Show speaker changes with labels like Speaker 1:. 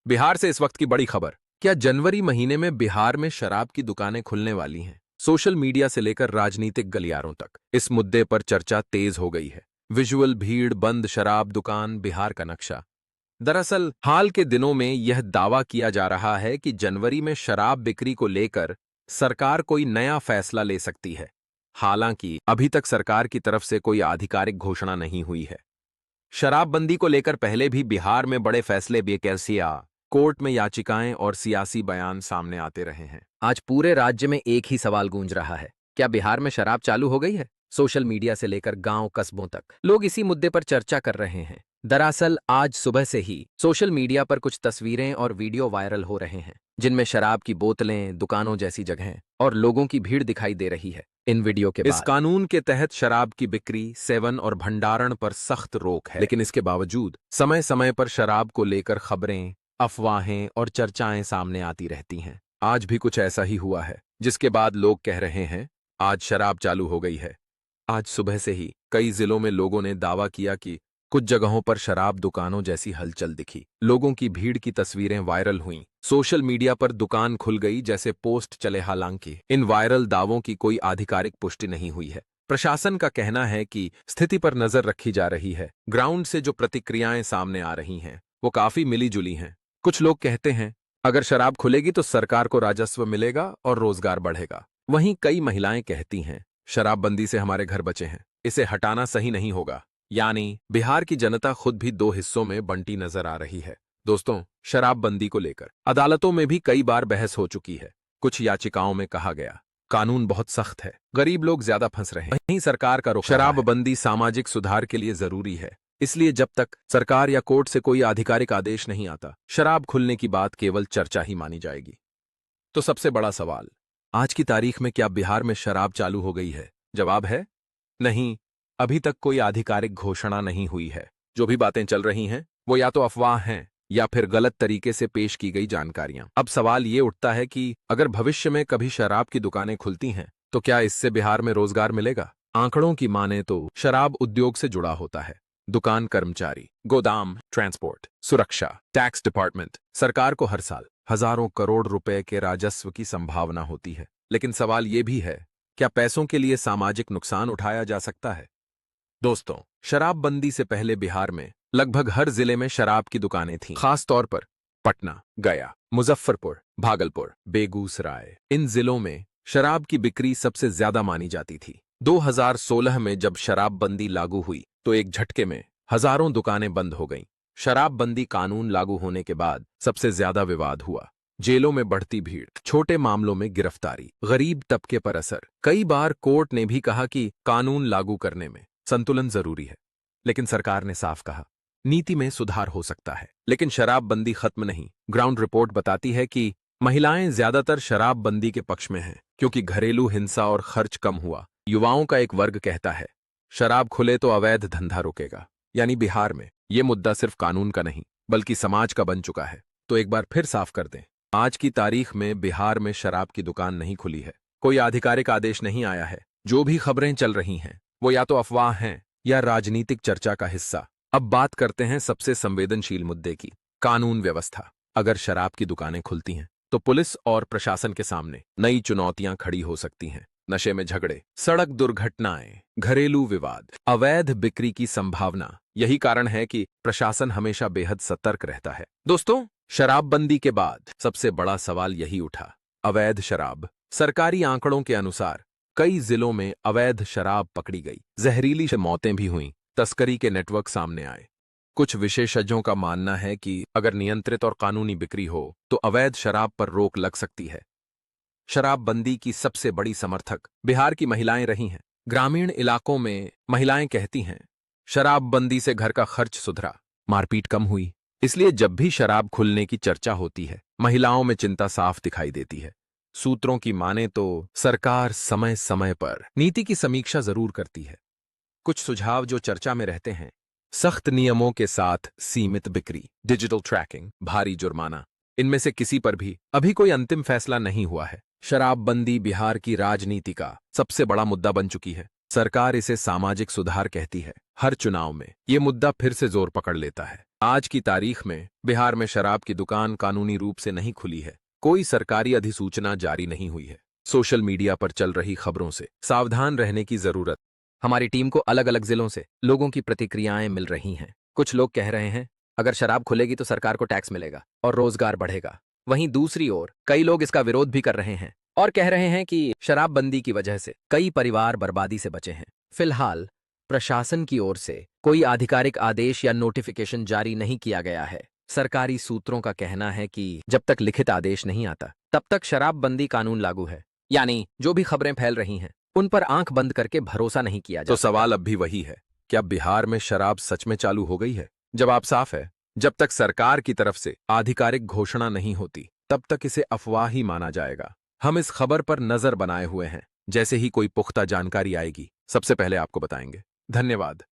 Speaker 1: बिहार से इस वक्त की बड़ी खबर। क्या जनवरी महीने में बिहार में शराब की दुकानें खुलने वाली हैं? सोशल मीडिया से लेकर राजनीतिक गलियारों तक इस मुद्दे पर चर्चा तेज हो गई है। विजुअल भीड़, बंद शराब दुकान, बिहार का नक्शा। दरअसल हाल के दिनों में यह दावा किया जा रहा है कि जनवरी में शराब बिक्री को लेकर सरकार कोई नया फैसला ले सकती है। हालांकि अभी तक सरकार की तरफ से कोई आधिकारिक घोषणा नहीं हुई है। शराबबंदी को लेकर पहले भी बिहार में बड़े फैसले बेकैसिया, कोर्ट में याचिकाएं और सियासी बयान सामने आते रहे हैं।
Speaker 2: आज पूरे राज्य में एक ही सवाल गूंज रहा है, क्या बिहार में शराब चालू हो गई है? सोशल मीडिया से लेकर गांव कस्बों तक लोग इसी मुद्दे पर चर्चा कर रहे हैं। दरअसल आज सुबह से ही सोशल मीडिया पर कुछ तस्वीरें और वीडियो वायरल हो रहे हैं, जिनमें शराब की बोतलें, दुकानों जैसी जगहें और लोगों की भीड़ दिखाई दे रही है। इन वीडियो के
Speaker 1: इस
Speaker 2: बाद
Speaker 1: कानून के तहत शराब की बिक्री, सेवन और भंडारण पर सख्त रोक है, लेकिन इसके बावजूद समय समय पर शराब को लेकर खबरें, अफवाहें और चर्चाएं सामने आती रहती हैं। आज भी कुछ ऐसा ही हुआ है, जिसके बाद लोग कह रहे हैं आज शराब चालू हो गई है। आज सुबह से ही कई जिलों में लोगों ने दावा किया कि कुछ जगहों पर शराब दुकानों जैसी हलचल दिखी। लोगों की भीड़ की तस्वीरें वायरल हुईं। सोशल मीडिया पर दुकान खुल गई जैसे पोस्ट चले। हालांकि इन वायरल दावों की कोई आधिकारिक पुष्टि नहीं हुई है। प्रशासन का कहना है कि स्थिति पर नजर रखी जा रही है। ग्राउंड से जो प्रतिक्रियाएं सामने आ रही हैं, वो काफी मिली जुली हैं। कुछ लोग कहते हैं अगर शराब खुलेगी तो सरकार को राजस्व मिलेगा और रोजगार बढ़ेगा। वहीं कई महिलाएं कहती हैं शराबबंदी से हमारे घर बचे हैं, इसे हटाना सही नहीं होगा। यानी बिहार की जनता खुद भी दो हिस्सों में बंटी नजर आ रही है। दोस्तों, शराबबंदी को लेकर अदालतों में भी कई बार बहस हो चुकी है। कुछ याचिकाओं में कहा गया कानून बहुत सख्त है, गरीब लोग ज्यादा फंस रहे हैं। वहीं सरकार का रुख शराबबंदी सामाजिक सुधार के लिए जरूरी है, इसलिए जब तक सरकार या कोर्ट से कोई आधिकारिक आदेश नहीं आता, शराब खुलने की बात केवल चर्चा ही मानी जाएगी। तो सबसे बड़ा सवाल, आज की तारीख में क्या बिहार में शराब चालू हो गई है? जवाब है नहीं। अभी तक कोई आधिकारिक घोषणा नहीं हुई है। जो भी बातें चल रही हैं वो या तो अफवाह हैं या फिर गलत तरीके से पेश की गई जानकारियां। अब सवाल ये उठता है कि अगर भविष्य में कभी शराब की दुकानें खुलती हैं तो क्या इससे बिहार में रोजगार मिलेगा? आंकड़ों की माने तो शराब उद्योग से जुड़ा होता है। दुकान कर्मचारी, गोदाम, ट्रांसपोर्ट, सुरक्षा, टैक्स डिपार्टमेंट, सरकार को हर साल हजारों करोड़ रुपए के राजस्व की संभावना होती है। लेकिन सवाल ये भी है, क्या पैसों के लिए सामाजिक नुकसान उठाया जा सकता है? दोस्तों, शराबबंदी से पहले बिहार में लगभग हर जिले में शराब की दुकानें थीं, खास तौर पर पटना, गया, मुजफ्फरपुर, भागलपुर, बेगूसराय। इन जिलों में शराब की बिक्री सबसे ज्यादा मानी जाती थी। 2016 में जब शराबबंदी लागू हुई तो एक झटके में हजारों दुकानें बंद हो गईं। शराबबंदी कानून लागू होने के बाद सबसे ज्यादा विवाद हुआ। जेलों में बढ़ती भीड़, छोटे मामलों में गिरफ्तारी, गरीब तबके पर असर। कई बार कोर्ट ने भी कहा कि कानून लागू करने में संतुलन जरूरी है, लेकिन सरकार ने साफ कहा नीति में सुधार हो सकता है। लेकिन शराबबंदी खत्म नहीं। ग्राउंड रिपोर्ट बताती है कि महिलाएं ज्यादातर शराबबंदी के पक्ष में हैं, क्योंकि घरेलू हिंसा और खर्च कम हुआ। युवाओं का एक वर्ग कहता है शराब खुले तो अवैध धंधा रुकेगा। यानी बिहार में यह मुद्दा सिर्फ कानून का नहीं बल्कि समाज का बन चुका है। तो एक बार फिर साफ कर दें, आज की तारीख में बिहार में शराब की दुकान नहीं खुली है। कोई आधिकारिक आदेश नहीं आया है। जो भी खबरें चल रही हैं वो या तो अफवाह हैं या राजनीतिक चर्चा का हिस्सा। अब बात करते हैं सबसे संवेदनशील मुद्दे की, कानून व्यवस्था। अगर शराब की दुकानें खुलती हैं तो पुलिस और प्रशासन के सामने नई चुनौतियां खड़ी हो सकती हैं। नशे में झगड़े, सड़क दुर्घटनाएं, घरेलू विवाद, अवैध बिक्री की संभावना। यही कारण है कि प्रशासन हमेशा बेहद सतर्क रहता है। दोस्तों, शराबबंदी के बाद सबसे बड़ा सवाल यही उठा, अवैध शराब। सरकारी आंकड़ों के अनुसार कई जिलों में अवैध शराब पकड़ी गई, जहरीली मौतें भी हुईं, तस्करी के नेटवर्क सामने आए। कुछ विशेषज्ञों का मानना है कि अगर नियंत्रित और कानूनी बिक्री हो तो अवैध शराब पर रोक लग सकती है। शराबबंदी की सबसे बड़ी समर्थक बिहार की महिलाएं रही हैं। ग्रामीण इलाकों में महिलाएं कहती हैं शराबबंदी से घर का खर्च सुधरा, मारपीट कम हुई। इसलिए जब भी शराब खुलने की चर्चा होती है, महिलाओं में चिंता साफ दिखाई देती है। सूत्रों की माने तो सरकार समय समय पर नीति की समीक्षा जरूर करती है। कुछ सुझाव जो चर्चा में रहते हैं, सख्त नियमों के साथ सीमित बिक्री, डिजिटल ट्रैकिंग, भारी जुर्माना। इनमें से किसी पर भी अभी कोई अंतिम फैसला नहीं हुआ है। शराबबंदी बिहार की राजनीति का सबसे बड़ा मुद्दा बन चुकी है। सरकार इसे सामाजिक सुधार कहती है। हर चुनाव में ये मुद्दा फिर से जोर पकड़ लेता है। आज की तारीख में बिहार में शराब की दुकान कानूनी रूप से नहीं खुली है। कोई सरकारी अधिसूचना जारी नहीं हुई है। सोशल मीडिया पर चल रही खबरों से सावधान रहने की जरूरत।
Speaker 2: हमारी टीम को अलग अलग जिलों से लोगों की प्रतिक्रियाएं मिल रही हैं। कुछ लोग कह रहे हैं अगर शराब खुलेगी तो सरकार को टैक्स मिलेगा और रोजगार बढ़ेगा। वहीं दूसरी ओर कई लोग इसका विरोध भी कर रहे हैं और कह रहे हैं कि शराबबंदी की वजह से कई परिवार बर्बादी से बचे हैं। फिलहाल प्रशासन की ओर से कोई आधिकारिक आदेश या नोटिफिकेशन जारी नहीं किया गया है। सरकारी सूत्रों का कहना है कि जब तक लिखित आदेश नहीं आता तब तक शराबबंदी कानून लागू है। यानी जो भी खबरें फैल रही हैं उन पर आंख बंद करके भरोसा नहीं किया जा
Speaker 1: तो
Speaker 2: सकता।
Speaker 1: सवाल अब भी वही है, क्या बिहार में शराब सच में चालू हो गई है? जवाब साफ है, जब तक सरकार की तरफ से आधिकारिक घोषणा नहीं होती तब तक इसे अफवाह ही माना जाएगा। हम इस खबर पर नजर बनाए हुए हैं, जैसे ही कोई पुख्ता जानकारी आएगी सबसे पहले आपको बताएंगे। धन्यवाद।